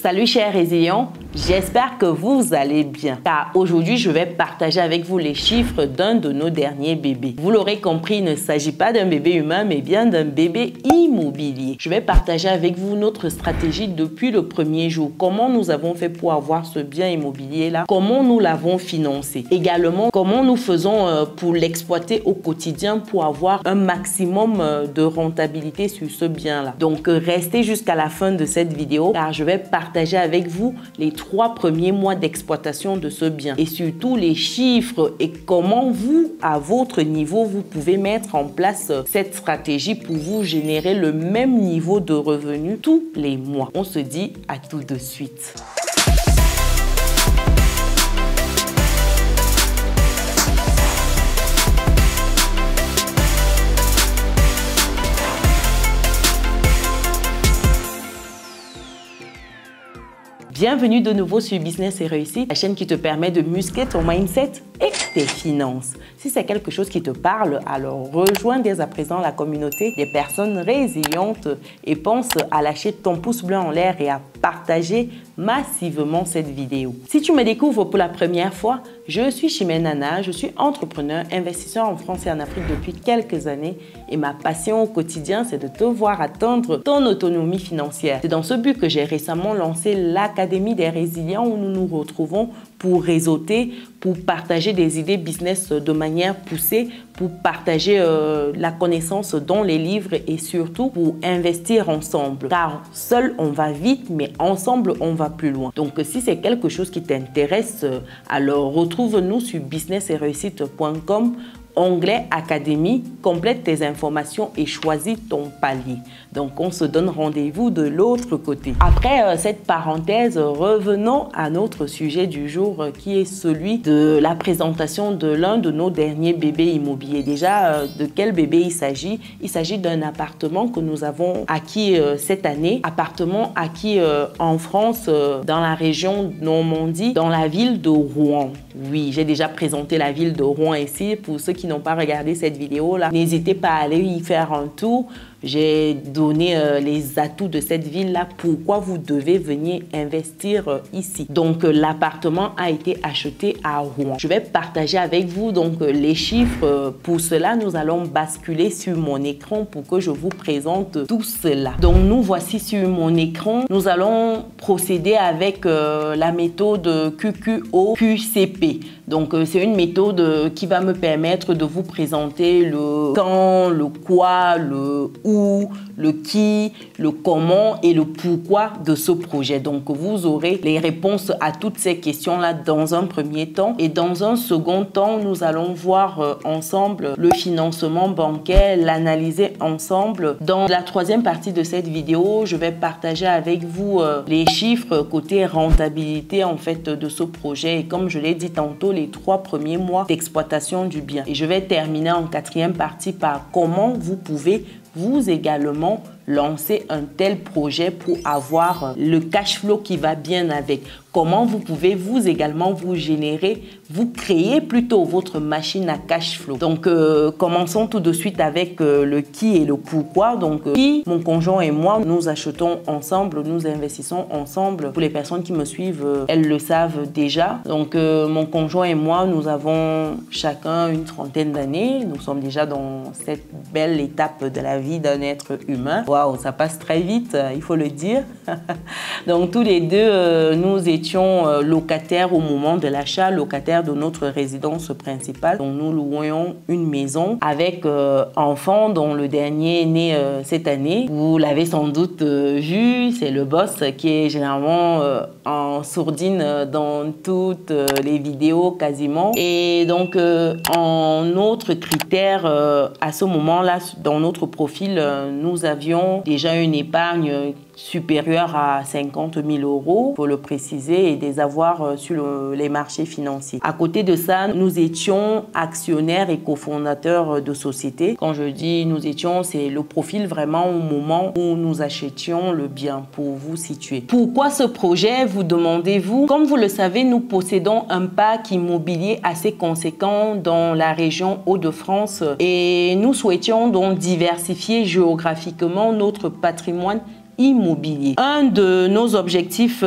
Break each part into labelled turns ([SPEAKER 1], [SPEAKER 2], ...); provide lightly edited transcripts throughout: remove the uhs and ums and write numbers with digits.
[SPEAKER 1] Salut chers résilients, j'espère que vous allez bien car aujourd'hui je vais partager avec vous les chiffres d'un de nos derniers bébés. Vous l'aurez compris, il ne s'agit pas d'un bébé humain mais bien d'un bébé immobilier. Je vais partager avec vous notre stratégie depuis le premier jour, comment nous avons fait pour avoir ce bien immobilier là, comment nous l'avons financé. Également, comment nous faisons pour l'exploiter au quotidien pour avoir un maximum de rentabilité sur ce bien là. Donc restez jusqu'à la fin de cette vidéo car je vais partager avec vous les 3 premiers mois d'exploitation de ce bien et surtout les chiffres et comment vous, à votre niveau, vous pouvez mettre en place cette stratégie pour vous générer le même niveau de revenus tous les mois. On se dit à tout de suite. Bienvenue de nouveau sur Business et Réussite, la chaîne qui te permet de muscler ton mindset et tes finances. Si c'est quelque chose qui te parle, alors rejoins dès à présent la communauté des personnes résilientes et pense à lâcher ton pouce bleu en l'air et à partager massivement cette vidéo. Si tu me découvres pour la première fois, je suis Chimène Nana, je suis entrepreneur, investisseur en France et en Afrique depuis quelques années et ma passion au quotidien, c'est de te voir atteindre ton autonomie financière. C'est dans ce but que j'ai récemment lancé l'Académie des Résilients où nous nous retrouvons pour réseauter, pour partager des idées business de manière poussée, pour partager la connaissance dans les livres et surtout pour investir ensemble. Car seul on va vite, mais ensemble on va plus loin. Donc si c'est quelque chose qui t'intéresse, alors retrouve-nous sur business-et-réussite.com, onglet Académie, complète tes informations et choisis ton palier. Donc, on se donne rendez-vous de l'autre côté. Après cette parenthèse, revenons à notre sujet du jour qui est celui de la présentation de l'un de nos derniers bébés immobiliers. Déjà, de quel bébé il s'agit? Il s'agit d'un appartement que nous avons acquis cette année. Appartement acquis en France, dans la région Normandie, dans la ville de Rouen. Oui, j'ai déjà présenté la ville de Rouen ici. Pour ceux qui n'ont pas regardé cette vidéo là, n'hésitez pas à aller y faire un tour. J'ai donné les atouts de cette ville-là, pourquoi vous devez venir investir ici. Donc, l'appartement a été acheté à Rouen. Je vais partager avec vous donc les chiffres. Pour cela, nous allons basculer sur mon écran pour que je vous présente tout cela. Donc, nous voici sur mon écran. Nous allons procéder avec la méthode QQO-QCP. Donc, c'est une méthode qui va me permettre de vous présenter le quand, le quoi, le où, le qui, le comment et le pourquoi de ce projet. Donc, vous aurez les réponses à toutes ces questions-là dans un premier temps. Et dans un second temps, nous allons voir ensemble le financement bancaire, l'analyser ensemble. Dans la troisième partie de cette vidéo, je vais partager avec vous les chiffres côté rentabilité en fait de ce projet. Et comme je l'ai dit tantôt, les 3 premiers mois d'exploitation du bien. Et je vais terminer en quatrième partie par comment vous pouvez vous également lancer un tel projet pour avoir le cash flow qui va bien avec. Comment vous pouvez vous également vous générer, vous créer plutôt votre machine à cash flow. Donc, commençons tout de suite avec le qui et le pourquoi. Donc, qui, mon conjoint et moi, nous achetons ensemble, nous investissons ensemble. Pour les personnes qui me suivent, elles le savent déjà. Donc, mon conjoint et moi, nous avons chacun une trentaine d'années. Nous sommes déjà dans cette belle étape de la vie d'un être humain. Waouh, ça passe très vite, il faut le dire. Donc, tous les deux, nous étions locataires au moment de l'achat, locataires de notre résidence principale. Donc, nous louions une maison avec enfant dont le dernier est né cette année. Vous l'avez sans doute vu, c'est le boss qui est généralement en sourdine dans toutes les vidéos quasiment. Et donc, en autre critère, à ce moment-là, dans notre profil, nous avions déjà une épargne supérieure à 50 000 €, pour le préciser, et des avoirs sur les marchés financiers. À côté de ça, nous étions actionnaires et cofondateurs de sociétés. Quand je dis nous étions, c'est le profil vraiment au moment où nous achetions le bien, pour vous situer. Pourquoi ce projet, vous demandez-vous? Comme vous le savez, nous possédons un parc immobilier assez conséquent dans la région Hauts-de-France et nous souhaitions donc diversifier géographiquement notre patrimoine immobilier. Un de nos objectifs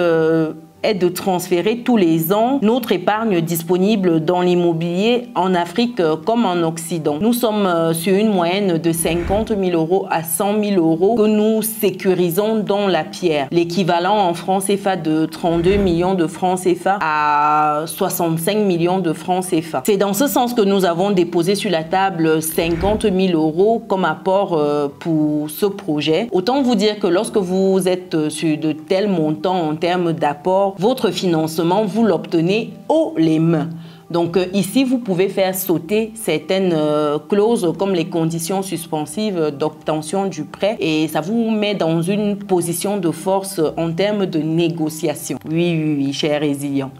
[SPEAKER 1] est de transférer tous les ans notre épargne disponible dans l'immobilier en Afrique comme en Occident. Nous sommes sur une moyenne de 50 000 euros à 100 000 euros que nous sécurisons dans la pierre. L'équivalent en francs CFA de 32 millions de francs CFA à 65 millions de francs CFA. C'est dans ce sens que nous avons déposé sur la table 50 000 euros comme apport pour ce projet. Autant vous dire que lorsque vous êtes sur de tels montants en termes d'apport, votre financement, vous l'obtenez haut les mains. Donc ici, vous pouvez faire sauter certaines clauses comme les conditions suspensives d'obtention du prêt et ça vous met dans une position de force en termes de négociation. Oui, cher résilient.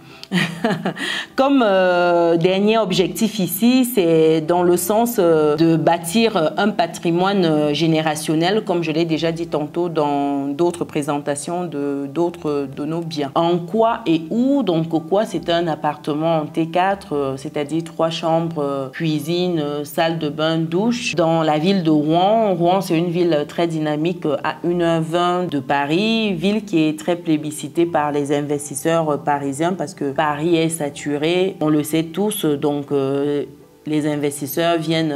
[SPEAKER 1] Comme dernier objectif ici, c'est dans le sens de bâtir un patrimoine générationnel, comme je l'ai déjà dit tantôt dans d'autres présentations d'autres de nos biens. En quoi et où? Donc quoi, c'est un appartement en T4, c'est-à-dire 3 chambres, cuisine, salle de bain, douche, dans la ville de Rouen. Rouen, c'est une ville très dynamique à 1h20 de Paris, ville qui est très plébiscitée par les investisseurs parisiens parce que Paris est saturé, on le sait tous, donc les investisseurs viennent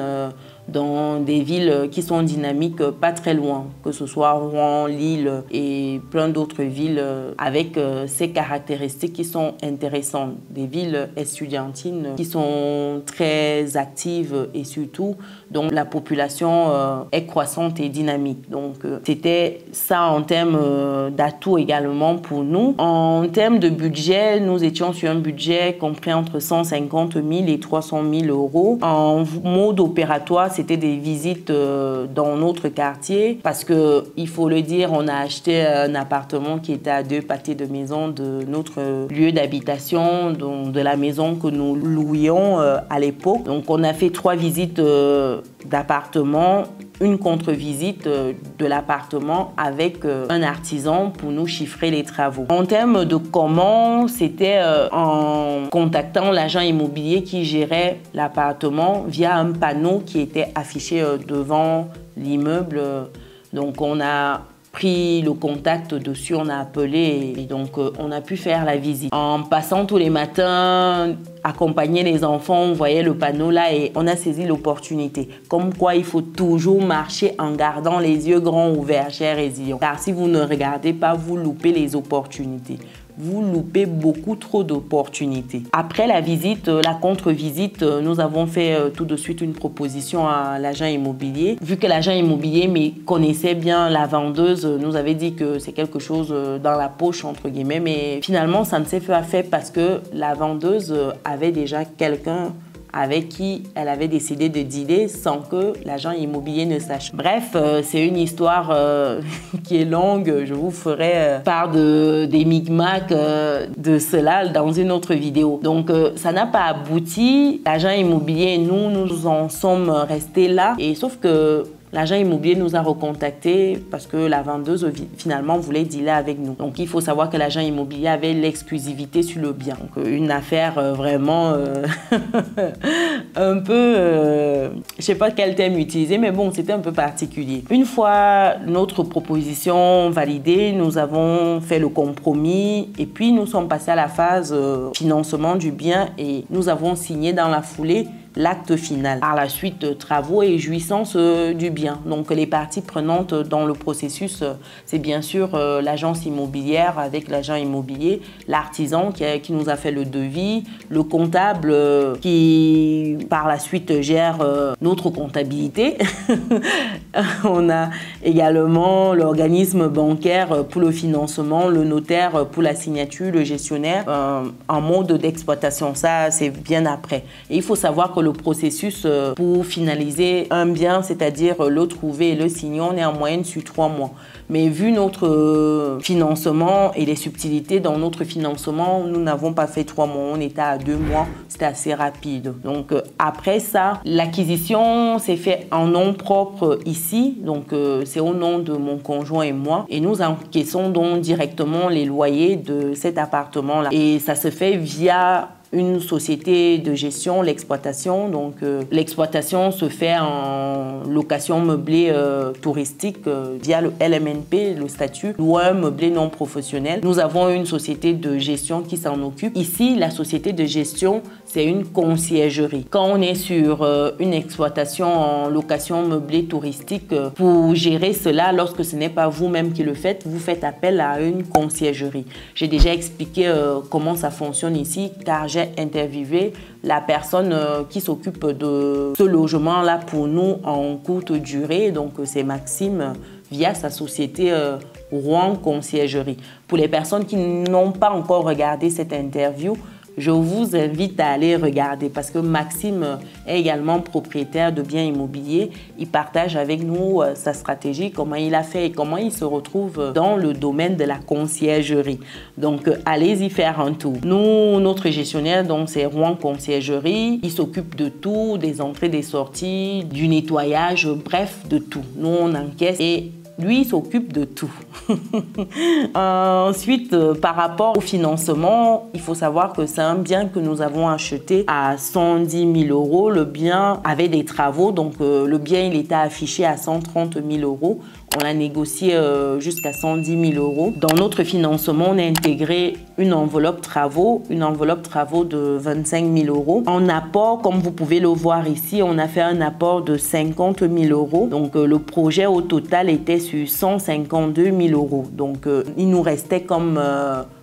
[SPEAKER 1] dans des villes qui sont dynamiques pas très loin, que ce soit Rouen, Lille et plein d'autres villes avec ces caractéristiques qui sont intéressantes. Des villes estudiantines qui sont très actives et surtout dont la population est croissante et dynamique. Donc c'était ça en termes d'atouts également pour nous. En termes de budget, nous étions sur un budget compris entre 150 000 et 300 000 euros. En mode opératoire, c'était des visites dans notre quartier parce que, il faut le dire, on a acheté un appartement qui était à 2 pâtés de maison de notre lieu d'habitation, de la maison que nous louions à l'époque. Donc on a fait 3 visites d'appartement, une contre-visite de l'appartement avec un artisan pour nous chiffrer les travaux. En termes de comment, c'était en contactant l'agent immobilier qui gérait l'appartement via un panneau qui était affiché devant l'immeuble. Donc on a pris le contact dessus, on a appelé et donc on a pu faire la visite. En passant tous les matins, accompagner les enfants, on voyait le panneau là et on a saisi l'opportunité. Comme quoi il faut toujours marcher en gardant les yeux grands ouverts, chers résilients. Car si vous ne regardez pas, vous loupez les opportunités. Vous loupez beaucoup trop d'opportunités. Après la visite, la contre-visite, nous avons fait tout de suite une proposition à l'agent immobilier. Vu que l'agent immobilier connaissait bien la vendeuse, nous avait dit que c'est quelque chose dans la poche, entre guillemets. Mais finalement, ça ne s'est pas fait parce que la vendeuse avait déjà quelqu'un avec qui elle avait décidé de dealer sans que l'agent immobilier ne sache. Bref, c'est une histoire qui est longue. Je vous ferai part des micmacs de cela dans une autre vidéo. Donc, ça n'a pas abouti. L'agent immobilier et nous en sommes restés là. Et sauf que l'agent immobilier nous a recontactés parce que la vendeuse finalement voulait dealer avec nous. Donc il faut savoir que l'agent immobilier avait l'exclusivité sur le bien. Donc une affaire vraiment un peu, je sais pas quel terme utiliser, mais bon, c'était un peu particulier. Une fois notre proposition validée, nous avons fait le compromis et puis nous sommes passés à la phase financement du bien et nous avons signé dans la foulée l'acte final. Par la suite, travaux et jouissance du bien. Donc les parties prenantes dans le processus, c'est bien sûr l'agence immobilière avec l'agent immobilier, l'artisan qui nous a fait le devis, le comptable qui par la suite gère notre comptabilité. On a également l'organisme bancaire pour le financement, le notaire pour la signature, le gestionnaire en mode d'exploitation. Ça, c'est bien après. Et il faut savoir que le processus pour finaliser un bien, c'est-à-dire le trouver et le signer, on est en moyenne sur 3 mois. Mais vu notre financement et les subtilités dans notre financement, nous n'avons pas fait 3 mois, on était à 2 mois, c'était assez rapide. Donc après ça, l'acquisition s'est faite en nom propre ici, donc c'est au nom de mon conjoint et moi. Et nous encaissons donc directement les loyers de cet appartement-là. Et ça se fait via une société de gestion, l'exploitation. Donc, l'exploitation se fait en location meublée touristique via le LMNP, le statut loueur meublé non professionnel. Nous avons une société de gestion qui s'en occupe. Ici, la société de gestion, c'est une conciergerie. Quand on est sur une exploitation en location meublée touristique, pour gérer cela, lorsque ce n'est pas vous-même qui le faites, vous faites appel à une conciergerie. J'ai déjà expliqué comment ça fonctionne ici, car j'ai interviewé la personne qui s'occupe de ce logement-là pour nous en courte durée. Donc, c'est Maxime via sa société Rouen Conciergerie. Pour les personnes qui n'ont pas encore regardé cette interview, je vous invite à aller regarder parce que Maxime est également propriétaire de biens immobiliers. Il partage avec nous sa stratégie, comment il a fait et comment il se retrouve dans le domaine de la conciergerie. Donc, allez-y faire un tour. Nous, notre gestionnaire, donc c'est Rouen Conciergerie. Il s'occupe de tout, des entrées, des sorties, du nettoyage, bref, de tout. Nous, on encaisse et lui, il s'occupe de tout. Ensuite, par rapport au financement, il faut savoir que c'est un bien que nous avons acheté à 110 000 euros. Le bien avait des travaux, donc le bien il était affiché à 130 000 euros. On a négocié jusqu'à 110 000 euros. Dans notre financement, on a intégré une enveloppe travaux de 25 000 euros. En apport, comme vous pouvez le voir ici, on a fait un apport de 50 000 euros. Donc, le projet au total était sur 152 000 euros. Donc, il nous restait comme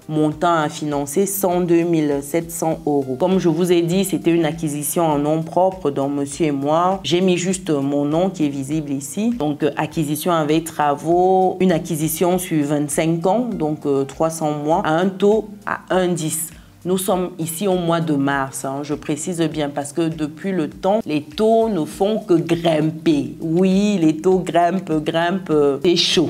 [SPEAKER 1] montant à financer 102 700 euros. Comme je vous ai dit, c'était une acquisition en nom propre dont monsieur et moi. J'ai mis juste mon nom qui est visible ici. Donc, acquisition avec travaux, une acquisition sur 25 ans, donc 300 mois, à un taux à 1,10. Nous sommes ici au mois de mars, je précise bien, parce que depuis le temps, les taux ne font que grimper. Oui, les taux grimpent, c'est chaud.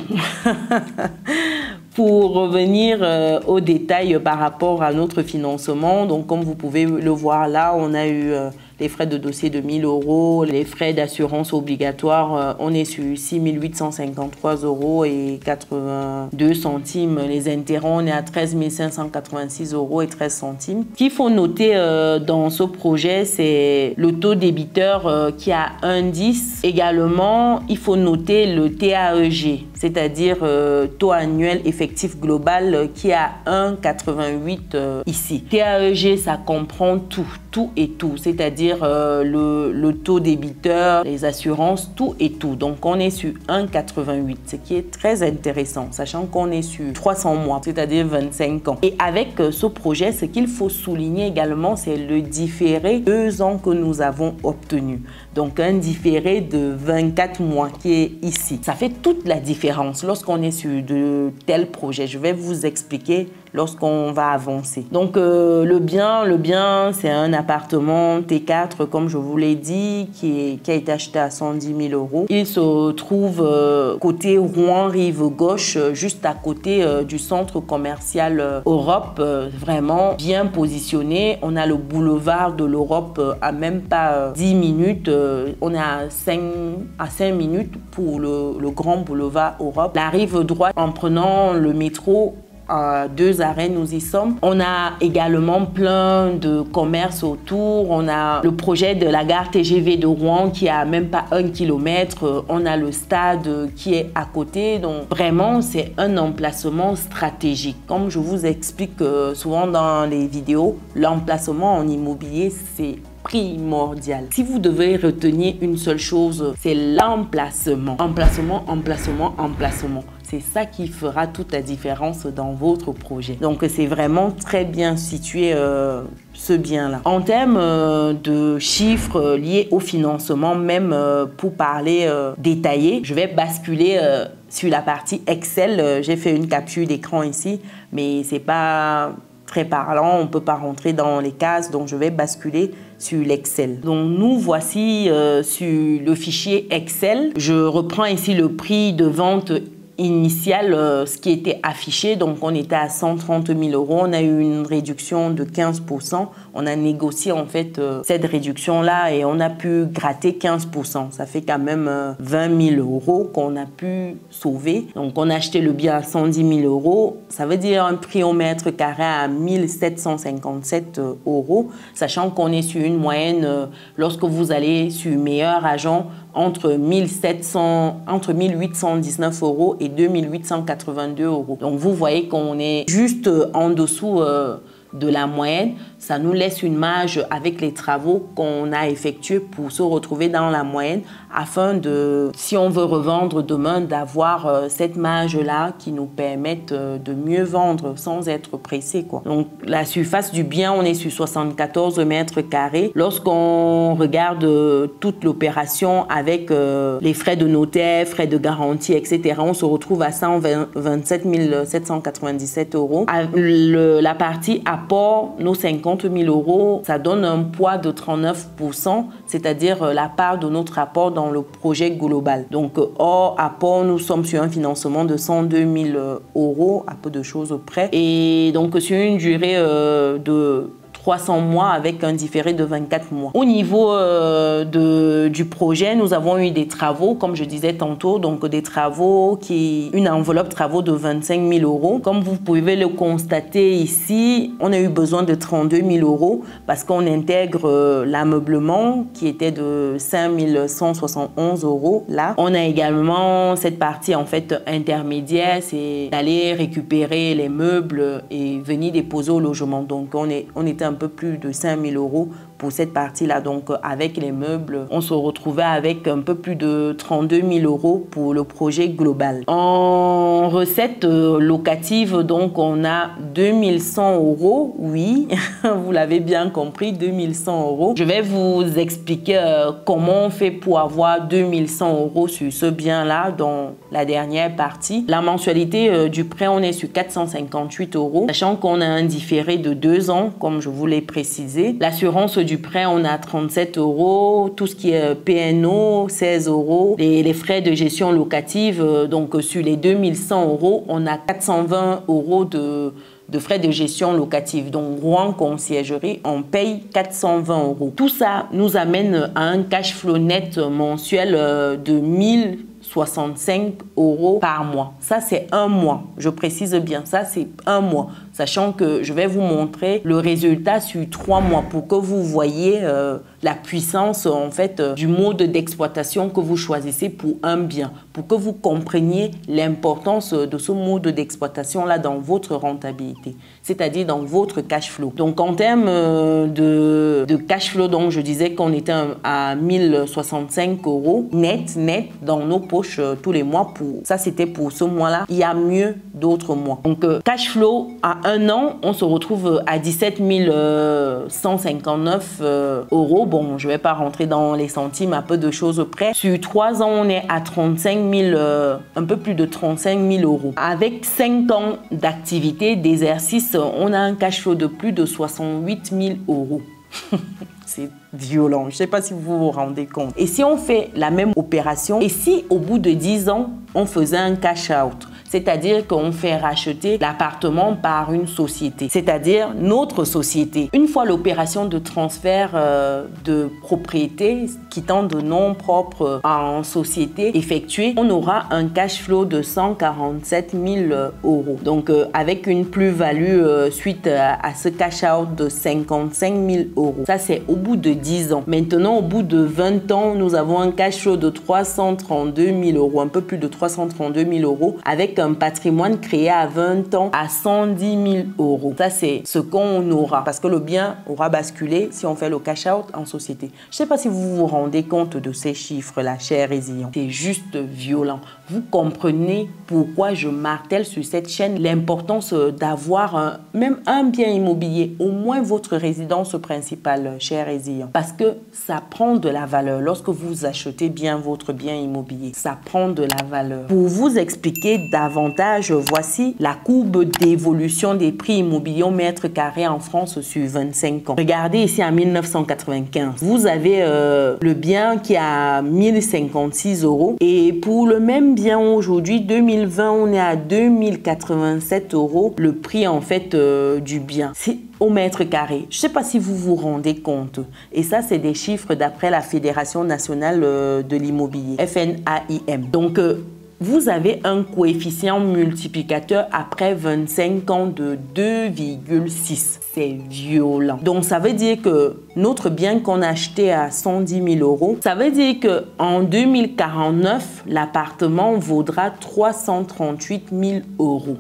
[SPEAKER 1] Pour revenir aux détails par rapport à notre financement, donc comme vous pouvez le voir là, on a eu les frais de dossier de 1 000 euros, les frais d'assurance obligatoires, on est sur 6 853 euros et 82 centimes. Les intérêts, on est à 13 586 euros et 13 centimes. Ce qu'il faut noter dans ce projet, c'est le taux débiteur qui a 1,10. Également, il faut noter le TAEG, c'est-à-dire taux annuel effectif global qui est à 1,88 ici. TAEG, ça comprend tout et tout, c'est-à-dire le taux débiteur, les assurances, tout et tout. Donc, on est sur 1,88, ce qui est très intéressant, sachant qu'on est sur 300 mois, c'est-à-dire 25 ans. Et avec ce projet, ce qu'il faut souligner également, c'est le différé 2 ans que nous avons obtenu. Donc, un différé de 24 mois qui est ici. Ça fait toute la différence lorsqu'on est sur de tels projets. Je vais vous expliquer lorsqu'on va avancer. Donc, le bien, c'est un appartement T4, comme je vous l'ai dit, qui a été acheté à 110 000 euros. Il se trouve côté Rouen, rive gauche, juste à côté du centre commercial Europe, vraiment bien positionné. On a le boulevard de l'Europe à même pas 10 minutes. On est à 5 minutes pour le grand boulevard Europe. La rive droite, en prenant le métro, 2 arrêts, nous y sommes. On a également plein de commerces autour. On a le projet de la gare TGV de Rouen qui a même pas 1 kilomètre. On a le stade qui est à côté. Donc vraiment, c'est un emplacement stratégique. Comme je vous explique souvent dans les vidéos, l'emplacement en immobilier, c'est primordial. Si vous devez retenir une seule chose, c'est l'emplacement. Emplacement. C'est ça qui fera toute la différence dans votre projet. Donc, c'est vraiment très bien situé ce bien-là. En termes de chiffres liés au financement, même pour parler détaillé, je vais basculer sur la partie Excel. J'ai fait une capture d'écran ici, mais c'est pas très parlant. On ne peut pas rentrer dans les cases, donc je vais basculer sur l'Excel. Donc, nous voici sur le fichier Excel. Je reprends ici le prix de vente initial, ce qui était affiché, donc on était à 130 000 €, on a eu une réduction de 15%. On a négocié en fait cette réduction-là et on a pu gratter 15%. Ça fait quand même 20 000 € qu'on a pu sauver. Donc on a acheté le bien à 110 000 €. Ça veut dire un prix au mètre carré à 1 757 €, sachant qu'on est sur une moyenne, lorsque vous allez sur meilleur agent, entre 1819 € et 2882 €. Donc vous voyez qu'on est juste en dessous de la moyenne. Ça nous laisse une marge avec les travaux qu'on a effectués pour se retrouver dans la moyenne afin de, si on veut revendre demain, d'avoir cette marge-là qui nous permette de mieux vendre sans être pressé, quoi. Donc la surface du bien, on est sur 74 mètres carrés. Lorsqu'on regarde toute l'opération avec les frais de notaire, frais de garantie, etc., on se retrouve à 127 797 €. La partie apport, nos 50 000 €, ça donne un poids de 39%, c'est-à-dire la part de notre apport dans le projet global. Donc, hors apport, nous sommes sur un financement de 102 000 €, à peu de choses près. Et donc, sur une durée de 300 mois avec un différé de 24 mois. Au niveau du projet, nous avons eu des travaux, comme je disais tantôt, donc des travaux une enveloppe travaux de 25 000 €. Comme vous pouvez le constater ici, on a eu besoin de 32 000 € parce qu'on intègre l'ameublement qui était de 5 171 € là. On a également cette partie en fait intermédiaire, c'est d'aller récupérer les meubles et venir déposer au logement. Donc on était un peu plus de 5 000 € pour cette partie-là. Donc, avec les meubles, on se retrouvait avec un peu plus de 32 000 € pour le projet global. En recette locative, donc, on a 2100 €. Oui, vous l'avez bien compris, 2100 €. Je vais vous expliquer comment on fait pour avoir 2100 € sur ce bien-là dans la dernière partie. La mensualité du prêt, on est sur 458 €, sachant qu'on a un différé de 2 ans, comme je vous l'ai précisé. L'assurance du prêt, on a 37 €. Tout ce qui est PNO, 16 €. Les frais de gestion locative, donc sur les 2100 €, on a 420 € de frais de gestion locative. Donc, Rouen Conciergerie, on paye 420 €. Tout ça nous amène à un cash flow net mensuel de 1065 € par mois. Ça, c'est un mois. Je précise bien, ça, c'est un mois. Sachant que je vais vous montrer le résultat sur 3 mois pour que vous voyez la puissance en fait du mode d'exploitation que vous choisissez pour un bien, pour que vous compreniez l'importance de ce mode d'exploitation là dans votre rentabilité, c'est-à-dire dans votre cash flow. Donc en termes de cash flow, donc je disais qu'on était à 1065 € net dans nos poches tous les mois. Ça c'était pour ce mois-là. Il y a mieux d'autres mois. Donc cash flow à un an, on se retrouve à 17 159 €. Bon, je ne vais pas rentrer dans les centimes, à peu de choses près. Sur 3 ans, on est à 35 000, un peu plus de 35 000 €. Avec 5 ans d'activité, d'exercice, on a un cash flow de plus de 68 000 €. C'est violent. Je ne sais pas si vous vous rendez compte. Et si on fait la même opération, et si au bout de 10 ans, on faisait un cash out, c'est-à-dire qu'on fait racheter l'appartement par une société, c'est-à-dire notre société. Une fois l'opération de transfert de propriété quittant de nom propre en société effectuée, on aura un cash flow de 147 000 €. Donc avec une plus-value suite à ce cash out de 55 000 €. Ça, c'est au bout de 10 ans. Maintenant, au bout de 20 ans, nous avons un cash flow de 332 000 €, un peu plus de 332 000 € avec un patrimoine créé à 20 ans à 110 000 €. Ça, c'est ce qu'on aura parce que le bien aura basculé si on fait le cash out en société. Je ne sais pas si vous vous rendez compte de ces chiffres-là, chers résilients. C'est juste violent. Vous comprenez pourquoi je martèle sur cette chaîne l'importance d'avoir même un bien immobilier, au moins votre résidence principale, chers résilients. Parce que ça prend de la valeur. Lorsque vous achetez bien votre bien immobilier, ça prend de la valeur. Pour vous expliquer davantage avantage, voici la courbe d'évolution des prix immobiliers au mètre carré en France sur 25 ans. Regardez ici en 1995. Vous avez le bien qui a 1056 € et pour le même bien aujourd'hui, 2020, on est à 2087 € le prix en fait du bien. C'est au mètre carré. Je ne sais pas si vous vous rendez compte. Et ça, c'est des chiffres d'après la Fédération nationale de l'immobilier, FNAIM. Donc, vous avez un coefficient multiplicateur après 25 ans de 2,6. C'est violent. Donc, ça veut dire que notre bien qu'on a acheté à 110 000 €, ça veut dire qu'en 2049, l'appartement vaudra 338 000 €.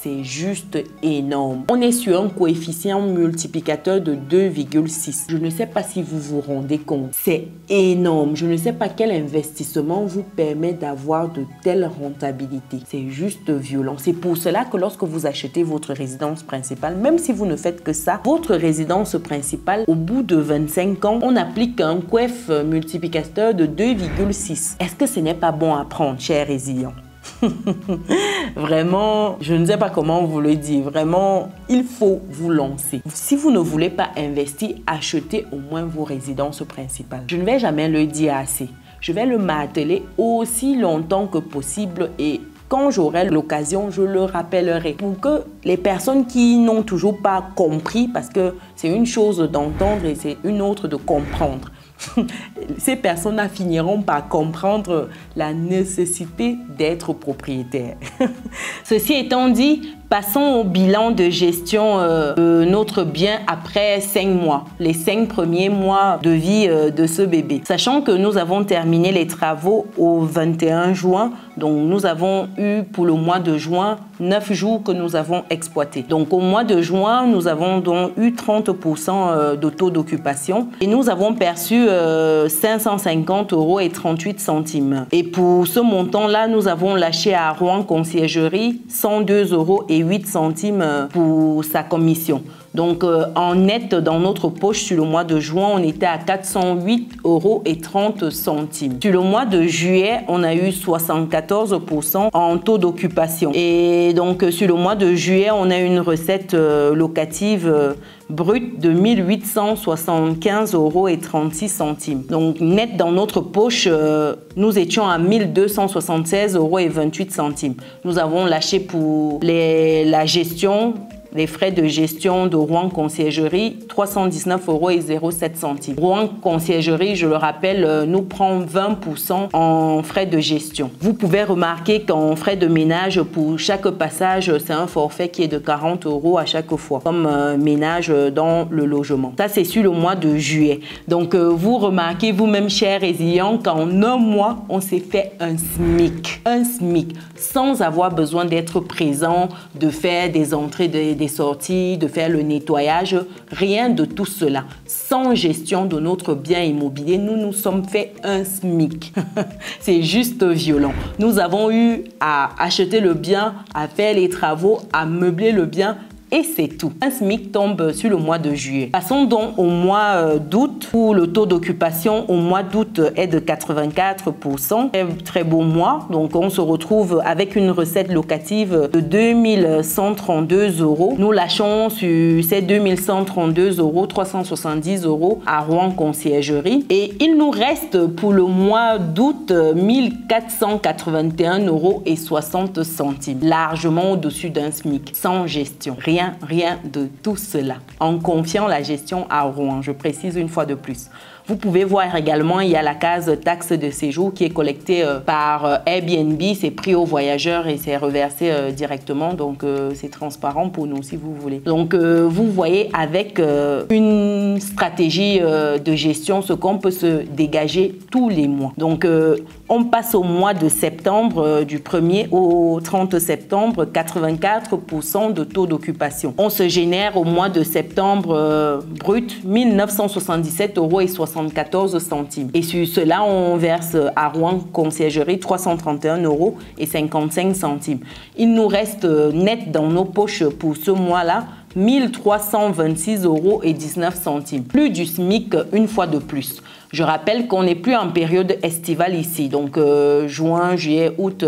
[SPEAKER 1] C'est juste énorme. On est sur un coefficient multiplicateur de 2,6. Je ne sais pas si vous vous rendez compte. C'est énorme. Je ne sais pas quel investissement vous permet d'avoir de telles rentabilités. C'est juste violent. C'est pour cela que lorsque vous achetez votre résidence principale, même si vous ne faites que ça, votre résidence principale, au bout de 25 ans, on applique un coef multiplicateur de 2,6. Est-ce que ce n'est pas bon à prendre, chers résilients? Vraiment, je ne sais pas comment vous le dire. Vraiment, il faut vous lancer. Si vous ne voulez pas investir, achetez au moins vos résidences principales. Je ne vais jamais le dire assez. Je vais le marteler aussi longtemps que possible et quand j'aurai l'occasion, je le rappellerai pour que les personnes qui n'ont toujours pas compris, parce que c'est une chose d'entendre et c'est une autre de comprendre. Ces personnes-là finiront par comprendre la nécessité d'être propriétaire. Ceci étant dit, passons au bilan de gestion de notre bien après 5 mois, les 5 premiers mois de vie de ce bébé. Sachant que nous avons terminé les travaux au 21 juin, donc nous avons eu pour le mois de juin 9 jours que nous avons exploités. Donc au mois de juin, nous avons donc eu 30% de taux d'occupation et nous avons perçu 550 € et 38 centimes. Et pour ce montant-là, nous avons lâché à Rouen Conciergerie 102 € et 8 centimes pour sa commission. Donc, en net, dans notre poche, sur le mois de juin, on était à 408 € et 30 centimes. Sur le mois de juillet, on a eu 74% en taux d'occupation. Et donc, sur le mois de juillet, on a une recette locative brute de 1875 € et 36 centimes. Donc, net dans notre poche, nous étions à 1276 € et 28 centimes. Nous avons lâché pour la gestion, les frais de gestion de Rouen Conciergerie, 319 € et 07 centimes. Rouen Conciergerie, je le rappelle, nous prend 20% en frais de gestion. Vous pouvez remarquer qu'en frais de ménage, pour chaque passage, c'est un forfait qui est de 40 € à chaque fois, comme ménage dans le logement. Ça, c'est sur le mois de juillet. Donc, vous remarquez vous-même, chers résilients, qu'en un mois, on s'est fait un SMIC. Un SMIC, sans avoir besoin d'être présent, de faire des entrées, des sorties, de faire le nettoyage, rien de tout cela. Sans gestion de notre bien immobilier, nous nous sommes fait un SMIC. C'est juste violent. Nous avons eu à acheter le bien, à faire les travaux, à meubler le bien. Et c'est tout. Un SMIC tombe sur le mois de juillet. Passons donc au mois d'août où le taux d'occupation au mois d'août est de 84%. Très beau mois. Donc on se retrouve avec une recette locative de 2132 €. Nous lâchons sur ces 2132 €, 370 € à Rouen Conciergerie. Et il nous reste pour le mois d'août 1481 € et 60 centimes. Largement au-dessus d'un SMIC. Sans gestion. Rien de tout cela. En confiant la gestion à Rouen, je précise une fois de plus. Vous pouvez voir également, il y a la case taxe de séjour qui est collectée par Airbnb. C'est pris aux voyageurs et c'est reversé directement. Donc, c'est transparent pour nous si vous voulez. Donc, vous voyez avec une stratégie de gestion ce qu'on peut se dégager tous les mois. Donc, on passe au mois de septembre, du 1er au 30 septembre, 84% de taux d'occupation. On se génère au mois de septembre brut 1977 € et 74 centimes. Et sur cela, on verse à Rouen Conciergerie 331 € et 55 centimes. Il nous reste net dans nos poches pour ce mois-là 1326 € et 19 centimes. Plus du SMIC une fois de plus. Je rappelle qu'on n'est plus en période estivale ici. Donc, juin, juillet, août,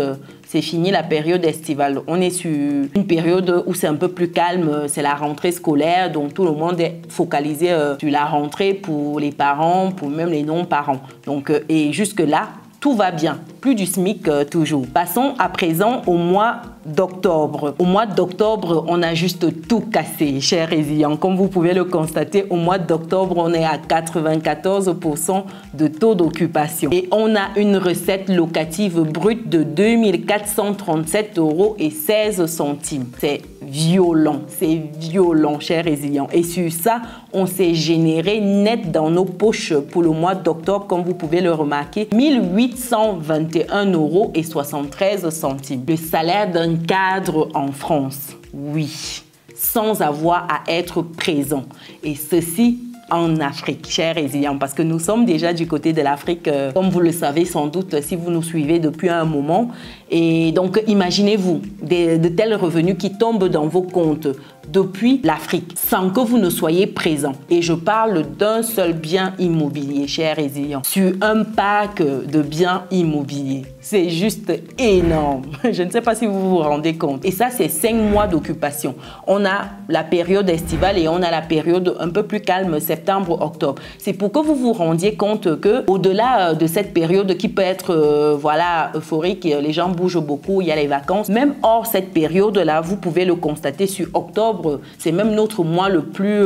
[SPEAKER 1] c'est fini la période estivale. On est sur une période où c'est un peu plus calme, c'est la rentrée scolaire, donc tout le monde est focalisé sur la rentrée pour les parents, pour même les non-parents. Donc, et jusque-là, tout va bien. Plus du SMIC toujours. Passons à présent au mois d'octobre. Au mois d'octobre, on a juste tout cassé, chers résilients. Comme vous pouvez le constater, au mois d'octobre, on est à 94% de taux d'occupation. Et on a une recette locative brute de 2437,16 €. C'est violent, chers résilients. Et sur ça, on s'est généré net dans nos poches pour le mois d'octobre, comme vous pouvez le remarquer, 1821,73 €. Le salaire d'un cadre en France, oui, sans avoir à être présent. Et ceci en Afrique, chers résilients, parce que nous sommes déjà du côté de l'Afrique, comme vous le savez sans doute si vous nous suivez depuis un moment. Et donc, imaginez-vous de tels revenus qui tombent dans vos comptes depuis l'Afrique sans que vous ne soyez présent. Et je parle d'un seul bien immobilier, chers résilients, sur un parc de biens immobiliers. C'est juste énorme. Je ne sais pas si vous vous rendez compte. Et ça, c'est 5 mois d'occupation. On a la période estivale et on a la période un peu plus calme, septembre-octobre. C'est pour que vous vous rendiez compte que au-delà de cette période qui peut être voilà, euphorique, les gens bougent beaucoup, il y a les vacances. Même hors cette période-là, vous pouvez le constater sur octobre, c'est même notre mois le plus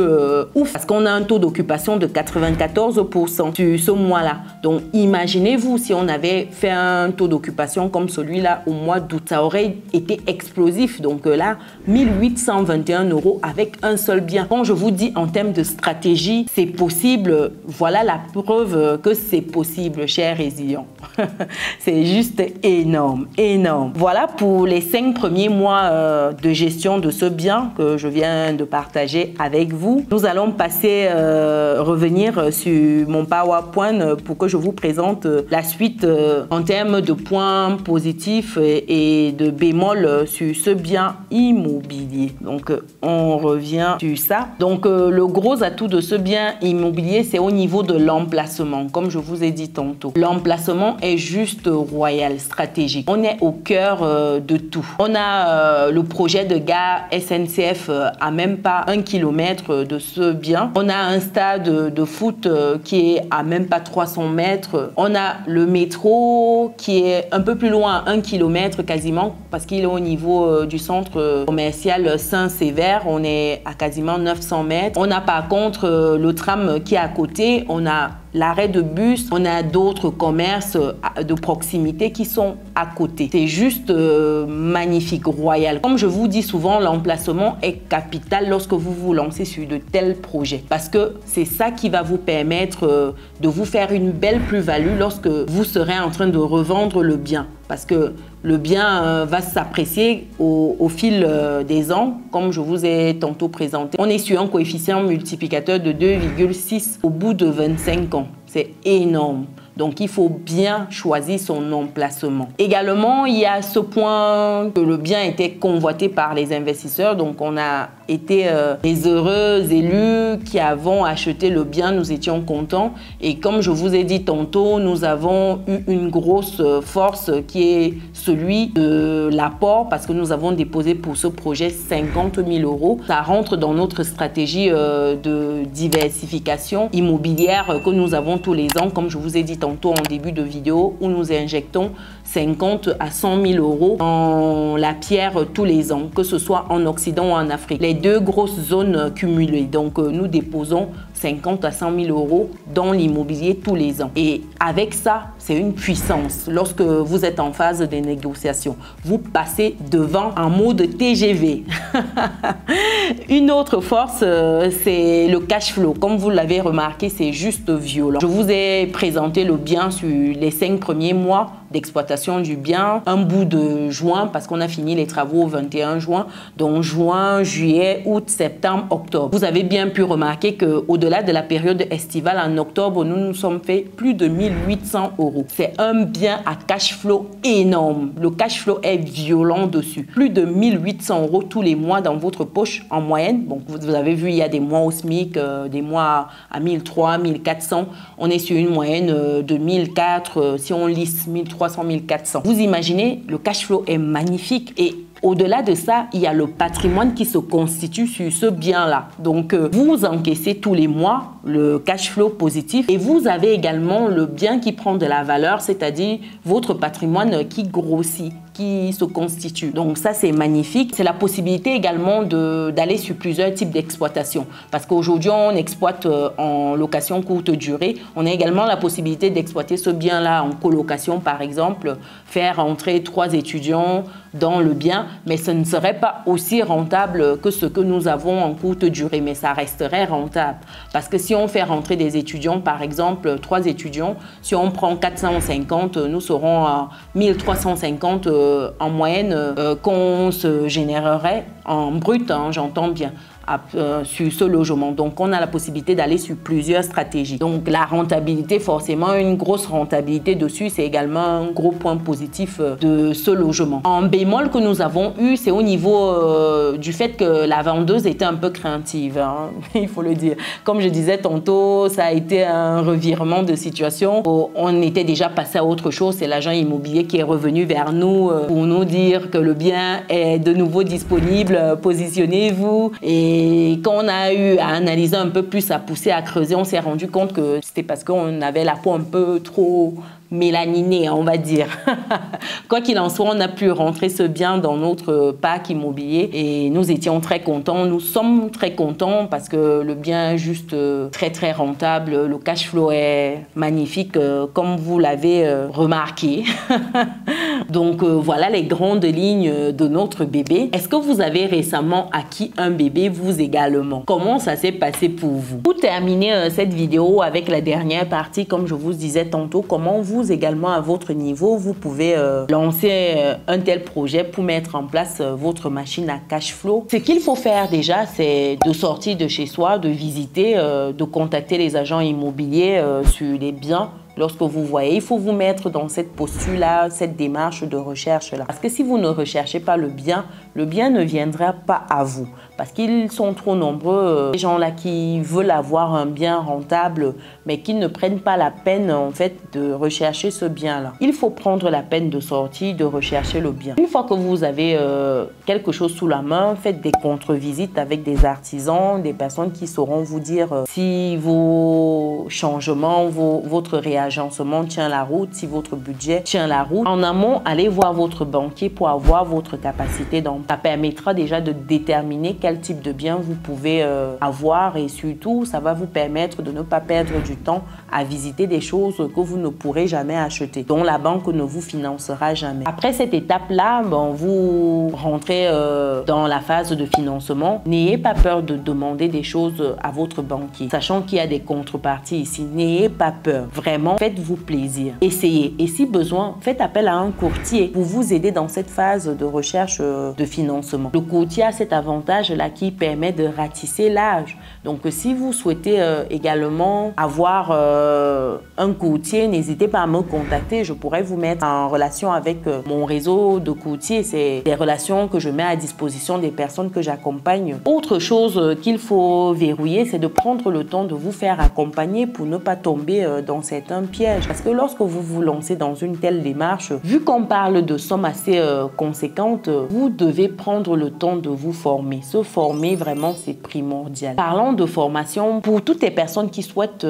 [SPEAKER 1] ouf parce qu'on a un taux d'occupation de 94% sur ce mois-là. Donc, imaginez-vous si on avait fait un taux d'occupation comme celui-là au mois d'août, ça aurait été explosif. Donc là, 1821 € avec un seul bien. Quand je vous dis en termes de stratégie, c'est possible. Voilà la preuve que c'est possible, chers résilients. C'est juste énorme, énorme. Voilà pour les 5 premiers mois de gestion de ce bien que je viens de partager avec vous. Nous allons passer, revenir sur mon PowerPoint pour que je vous présente la suite en termes de points positifs et de bémols sur ce bien immobilier. Donc, on revient sur ça. Donc, le gros atout de ce bien immobilier, c'est au niveau de l'emplacement, comme je vous ai dit tantôt. L'emplacement est juste royal, stratégique. On est au cœur de tout. On a le projet de gare SNCF à même pas 1 km de ce bien. On a un stade de foot qui est à même pas 300 mètres. On a le métro qui est un peu plus loin, 1 km quasiment, parce qu'il est au niveau du centre commercial Saint-Sévère. On est à quasiment 900 mètres. On a par contre le tram qui est à côté. On a l'arrêt de bus, on a d'autres commerces de proximité qui sont à côté. C'est juste magnifique, royal. Comme je vous dis souvent, l'emplacement est capital lorsque vous vous lancez sur de tels projets. Parce que c'est ça qui va vous permettre de vous faire une belle plus-value lorsque vous serez en train de revendre le bien. Parce que le bien va s'apprécier au fil des ans, comme je vous ai tantôt présenté. On est sur un coefficient multiplicateur de 2,6 au bout de 25 ans. C'est énorme. Donc, il faut bien choisir son emplacement. Également, il y a ce point que le bien était convoité par les investisseurs. Donc, on a été les heureux élus qui avons acheté le bien. Nous étions contents. Et comme je vous ai dit tantôt, nous avons eu une grosse force qui est celui de l'apport parce que nous avons déposé pour ce projet 50 000 €. Ça rentre dans notre stratégie de diversification immobilière que nous avons tous les ans, comme je vous ai dit tantôt en début de vidéo, où nous injectons 50 à 100 000 € dans la pierre tous les ans, que ce soit en Occident ou en Afrique. Les deux grosses zones cumulées. Donc, nous déposons 50 à 100 000 € dans l'immobilier tous les ans. Et avec ça, c'est une puissance. Lorsque vous êtes en phase de négociation, vous passez devant en mode TGV. Une autre force, c'est le cash flow. Comme vous l'avez remarqué, c'est juste violent. Je vous ai présenté le bien sur les 5 premiers mois d'exploitation du bien, un bout de juin, parce qu'on a fini les travaux au 21 juin, donc juin, juillet, août, septembre, octobre. Vous avez bien pu remarquer qu'au-delà de la période estivale, en octobre, nous nous sommes fait plus de 1800 €. C'est un bien à cash flow énorme. Le cash flow est violent dessus. Plus de 1800 € tous les mois dans votre poche en moyenne. Bon, vous avez vu, il y a des mois au SMIC, des mois à 1300, 1400. On est sur une moyenne de 1400, si on lisse 1300. 1300, 1400. Vous imaginez, le cash flow est magnifique et au-delà de ça, il y a le patrimoine qui se constitue sur ce bien-là. Donc, vous encaissez tous les mois le cash flow positif et vous avez également le bien qui prend de la valeur, c'est-à-dire votre patrimoine qui grossit, qui se constitue. Donc ça, c'est magnifique. C'est la possibilité également d'aller sur plusieurs types d'exploitation. Parce qu'aujourd'hui, on exploite en location courte durée. On a également la possibilité d'exploiter ce bien-là en colocation, par exemple, faire entrer 3 étudiants dans le bien, mais ce ne serait pas aussi rentable que ce que nous avons en courte durée, mais ça resterait rentable. Parce que si on fait rentrer des étudiants, par exemple, 3 étudiants, si on prend 450, nous serons à 1350 en moyenne qu'on se générerait en brut, hein, j'entends bien. Sur ce logement. Donc, on a la possibilité d'aller sur plusieurs stratégies. Donc, la rentabilité, forcément, une grosse rentabilité dessus, c'est également un gros point positif de ce logement. En bémol que nous avons eu, c'est au niveau du fait que la vendeuse était un peu craintive, hein, il faut le dire. Comme je disais tantôt, ça a été un revirement de situation. On était déjà passé à autre chose. C'est l'agent immobilier qui est revenu vers nous pour nous dire que le bien est de nouveau disponible, positionnez-vous. Et quand on a eu à analyser un peu plus, à pousser, à creuser, on s'est rendu compte que c'était parce qu'on avait la peau un peu trop mélaninée, on va dire. Quoi qu'il en soit, on a pu rentrer ce bien dans notre parc immobilier et nous étions très contents. Nous sommes très contents parce que le bien est juste très rentable. Le cash flow est magnifique, comme vous l'avez remarqué. Donc voilà les grandes lignes de notre bébé. Est-ce que vous avez récemment acquis un bébé, vous également? Comment ça s'est passé pour vous? Pour terminer cette vidéo avec la dernière partie, comme je vous disais tantôt, comment vous également à votre niveau, vous pouvez lancer un tel projet pour mettre en place votre machine à cash flow. Ce qu'il faut faire déjà, c'est de sortir de chez soi, de visiter, de contacter les agents immobiliers sur les biens. Lorsque vous voyez, il faut vous mettre dans cette posture-là, cette démarche de recherche-là. Parce que si vous ne recherchez pas le bien ne viendra pas à vous. Parce qu'ils sont trop nombreux, les gens-là qui veulent avoir un bien rentable, mais qui ne prennent pas la peine, en fait, de rechercher ce bien-là. Il faut prendre la peine de sortir, de rechercher le bien. Une fois que vous avez quelque chose sous la main, faites des contre-visites avec des artisans, des personnes qui sauront vous dire si vos changements, votre réagencement tient la route, si votre budget tient la route. En amont, allez voir votre banquier pour avoir votre capacité d'emprunt. Ça permettra déjà de déterminer quel type de bien vous pouvez avoir et surtout, ça va vous permettre de ne pas perdre du temps à visiter des choses que vous ne pourrez jamais acheter, dont la banque ne vous financera jamais. Après cette étape-là, vous rentrez dans la phase de financement. N'ayez pas peur de demander des choses à votre banquier, sachant qu'il y a des contreparties ici. N'ayez pas peur. Vraiment, faites-vous plaisir. Essayez. Et si besoin, faites appel à un courtier pour vous aider dans cette phase de recherche de financement. Le courtier a cet avantage-là qui permet de ratisser l'âge. Donc, si vous souhaitez également avoir un courtier, n'hésitez pas à me contacter. Je pourrais vous mettre en relation avec mon réseau de courtiers. C'est des relations que je mets à disposition des personnes que j'accompagne. Autre chose qu'il faut verrouiller, c'est de prendre le temps de vous faire accompagner pour ne pas tomber dans certains pièges. Parce que lorsque vous vous lancez dans une telle démarche, vu qu'on parle de sommes assez conséquentes, vous devez prendre le temps de vous former. Se former, vraiment, c'est primordial. Parlant de formation, pour toutes les personnes qui souhaitent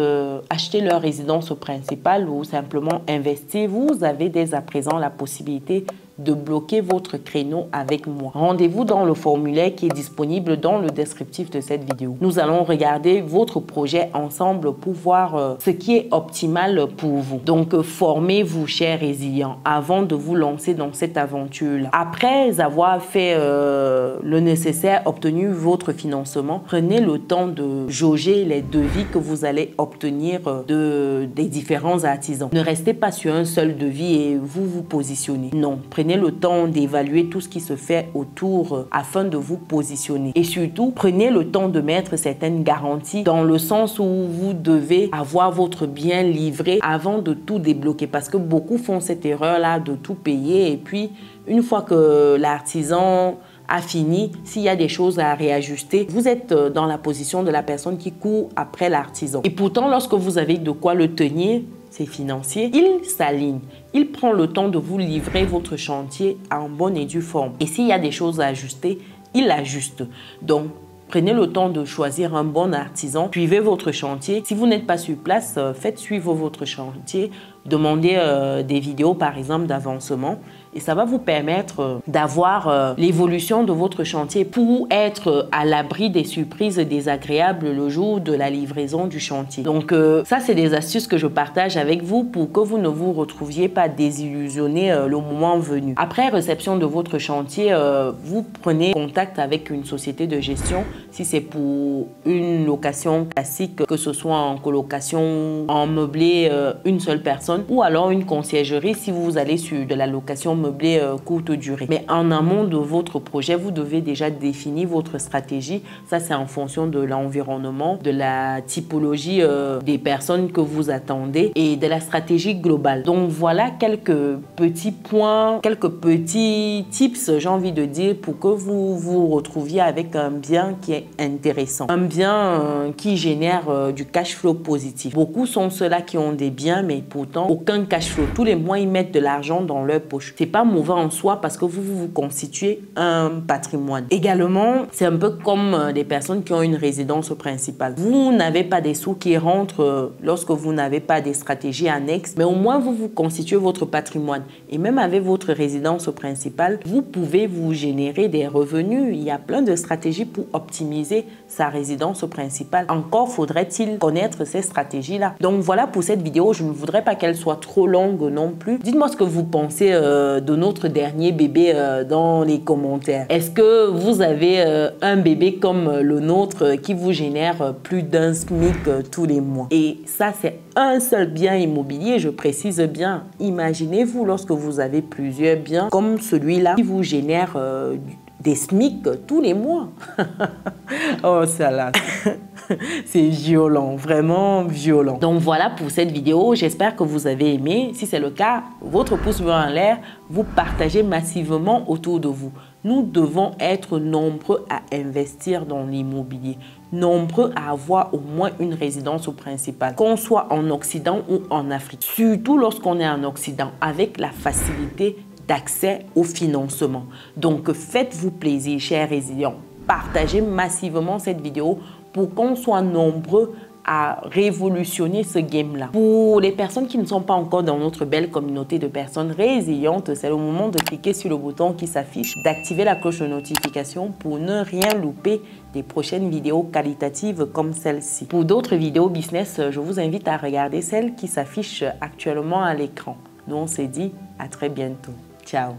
[SPEAKER 1] acheter leur résidence principale ou simplement investir, vous avez dès à présent la possibilité de bloquer votre créneau avec moi. Rendez-vous dans le formulaire qui est disponible dans le descriptif de cette vidéo. Nous allons regarder votre projet ensemble pour voir ce qui est optimal pour vous. Donc, formez-vous, chers résilients, avant de vous lancer dans cette aventure-là. Après avoir fait le nécessaire, obtenu votre financement, prenez le temps de jauger les devis que vous allez obtenir des différents artisans. Ne restez pas sur un seul devis et vous vous positionnez. Non, prenez le temps d'évaluer tout ce qui se fait autour afin de vous positionner. Et surtout, prenez le temps de mettre certaines garanties dans le sens où vous devez avoir votre bien livré avant de tout débloquer. Parce que beaucoup font cette erreur-là de tout payer et puis une fois que l'artisan a fini, s'il y a des choses à réajuster, vous êtes dans la position de la personne qui court après l'artisan. Et pourtant, lorsque vous avez de quoi le tenir, c'est financier, il s'aligne. Il prend le temps de vous livrer votre chantier en bonne et due forme. Et s'il y a des choses à ajuster, il ajuste. Donc, prenez le temps de choisir un bon artisan, suivez votre chantier. Si vous n'êtes pas sur place, faites suivre votre chantier. Demandez des vidéos, par exemple, d'avancement. Et ça va vous permettre d'avoir l'évolution de votre chantier pour être à l'abri des surprises désagréables le jour de la livraison du chantier. Donc, ça, c'est des astuces que je partage avec vous pour que vous ne vous retrouviez pas désillusionné le moment venu. Après réception de votre chantier, vous prenez contact avec une société de gestion. Si c'est pour une location classique, que ce soit en colocation, en meublé, une seule personne, ou alors une conciergerie si vous allez sur de la location meublée courte durée. Mais en amont de votre projet, vous devez déjà définir votre stratégie. Ça, c'est en fonction de l'environnement, de la typologie des personnes que vous attendez et de la stratégie globale. Donc, voilà quelques petits points, quelques petits tips, j'ai envie de dire, pour que vous vous retrouviez avec un bien qui est intéressant. Un bien qui génère du cash flow positif. Beaucoup sont ceux-là qui ont des biens, mais pourtant, aucun cash flow. Tous les mois, ils mettent de l'argent dans leur poche. C'est pas mauvais en soi parce que vous constituez un patrimoine. Également, c'est un peu comme des personnes qui ont une résidence principale. Vous n'avez pas des sous qui rentrent lorsque vous n'avez pas des stratégies annexes, mais au moins vous constituez votre patrimoine. Et même avec votre résidence principale, vous pouvez vous générer des revenus. Il y a plein de stratégies pour optimiser sa résidence principale. Encore faudrait-il connaître ces stratégies-là. Donc voilà pour cette vidéo. Je ne voudrais pas qu'elle soit trop longue non plus. Dites-moi ce que vous pensez de notre dernier bébé dans les commentaires. Est-ce que vous avez un bébé comme le nôtre qui vous génère plus d'un SMIC tous les mois? Et ça, c'est un seul bien immobilier, je précise bien. Imaginez-vous lorsque vous avez plusieurs biens comme celui-là qui vous génère des SMIC tous les mois. Oh, ça là. C'est violent, vraiment violent. Donc voilà pour cette vidéo. J'espère que vous avez aimé. Si c'est le cas, votre pouce bleu en l'air, vous partagez massivement autour de vous. Nous devons être nombreux à investir dans l'immobilier, nombreux à avoir au moins une résidence principale, qu'on soit en Occident ou en Afrique. Surtout lorsqu'on est en Occident, avec la facilité d'accès au financement. Donc faites-vous plaisir, chers résidents. Partagez massivement cette vidéo pour qu'on soit nombreux à révolutionner ce game-là. Pour les personnes qui ne sont pas encore dans notre belle communauté de personnes résilientes, c'est le moment de cliquer sur le bouton qui s'affiche, d'activer la cloche de notification pour ne rien louper des prochaines vidéos qualitatives comme celle-ci. Pour d'autres vidéos business, je vous invite à regarder celle qui s'affiche actuellement à l'écran. Nous, on s'est dit à très bientôt. Ciao.